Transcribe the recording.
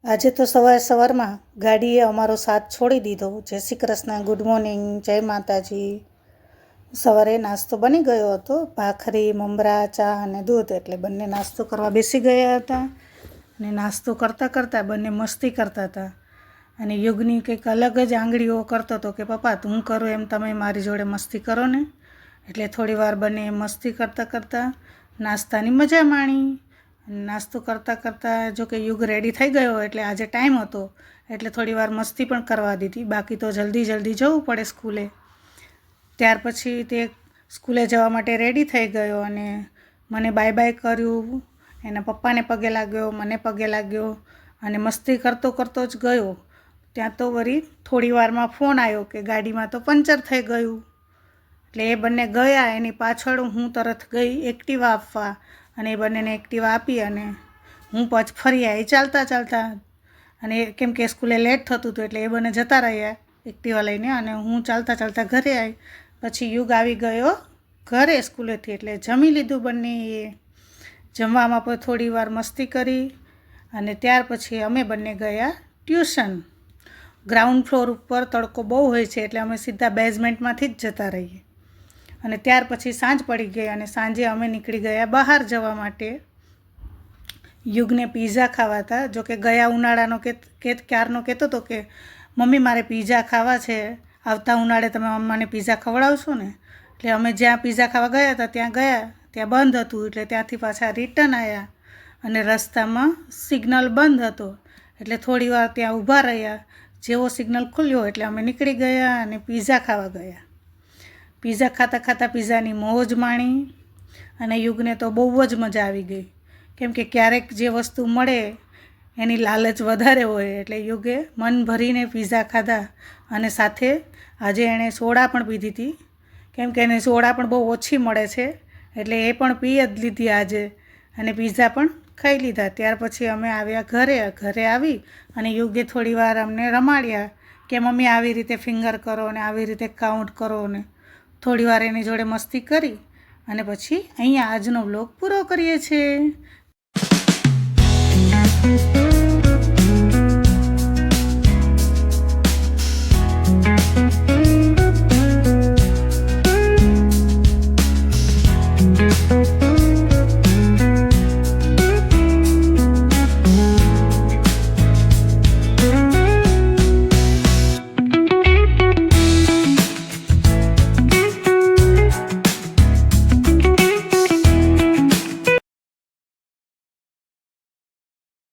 આજે તો સવારમાં ગાડીએ અમારો સાથ છોડી દીધો. જય શ્રી કૃષ્ણ, ગુડ મોર્નિંગ, જય માતાજી. સવારે નાસ્તો બની ગયો હતો, ભાખરી, મમરા, ચા અને દૂધ. એટલે બંને નાસ્તો કરવા બેસી ગયા હતા અને નાસ્તો કરતાં કરતાં બંને મસ્તી કરતા હતા. અને યુગની કંઈક અલગ જ આંગળીઓ કરતો હતો કે પપ્પા તું કરો એમ તમે મારી જોડે મસ્તી કરો ને. એટલે થોડી વાર બંને મસ્તી કરતાં નાસ્તાની મજા માણી. નાસ્તો કરતાં જો કે યુગ રેડી થઈ ગયો એટલે આજે ટાઈમ હતો એટલે થોડી વાર મસ્તી પણ કરવા દીધી. બાકી તો જલ્દી જવું પડે સ્કૂલે. ત્યાર પછી તે સ્કૂલે જવા માટે રેડી થઈ ગયો અને મને બાય બાય કર્યું. એના પપ્પાને પગે લાગ્યો, મને પગે લાગ્યો અને મસ્તી કરતો જ ગયો. ત્યાં તો વળી થોડી વારમાં ફોન આવ્યો કે ગાડીમાં તો પંચર થઈ ગયું. એટલે એ બંને ગયા. એની પાછળ હું તરત ગઈ એક્ટિવા આપવા અને એ બંનેને એક્ટિવા આપી અને હું પછી ફરી આવી ચાલતા. અને કેમ કે સ્કૂલે લેટ થતું હતું એટલે એ બંને જતા રહ્યા એક્ટિવા લઈને અને હું ચાલતા ઘરે આવી. પછી યુગ આવી ગયો ઘરે સ્કૂલેથી એટલે જમી લીધું બંનેએ. જમવામાં પણ થોડી વાર મસ્તી કરી અને ત્યાર પછી અમે બંને ગયા ટ્યુશન. ગ્રાઉન્ડ ફ્લોર ઉપર તડકો બહુ હોય છે એટલે અમે સીધા બેઝમેન્ટમાંથી જ જતા રહીએ. અને ત્યાર પછી સાંજ પડી ગઈ અને સાંજે અમે નીકળી ગયા બહાર જવા માટે. યુગને પીઝા ખાવા હતા. જો કે ગયા ઉનાળાનો ક્યારનો કહેતો હતો કે મમ્મી મારે પીઝા ખાવા છે, આવતા ઉનાળે તમે મને પીઝા ખવડાવશો ને. એટલે અમે જ્યાં પીઝા ખાવા ગયા હતા ત્યાં બંધ હતું એટલે ત્યાંથી પાછા રિટર્ન આવ્યા અને રસ્તામાં સિગ્નલ બંધ હતો એટલે થોડી વાર ત્યાં ઊભા રહ્યા. જેવો સિગ્નલ ખુલ્યો એટલે અમે નીકળી ગયા અને પીઝા ખાવા ગયા. પીઝા ખાતા પીઝાની મોજ માણી અને યુગને તો બહુ જ મજા આવી ગઈ. કેમ કે ક્યારેક જે વસ્તુ મળે એની લાલચ વધારે હોય એટલે યુગે મન ભરીને પીઝા ખાધા અને સાથે આજે એણે સોડા પણ પીધી હતી. કેમ કે એને સોડા પણ બહુ ઓછી મળે છે એટલે એ પણ પી જ લીધી આજે અને પીઝા પણ ખાઈ લીધા. ત્યાર પછી અમે આવ્યા ઘરે આવી અને યુગે થોડી વાર અમને રમાડ્યા કે મમ્મી આવી રીતે ફિંગર કરો ને આવી રીતે કાઉન્ટ કરો ને. થોડી વાર એની જોડે મસ્તી કરી અને પછી અહીંયા આજનો વ્લોગ પૂરો કરીએ છીએ.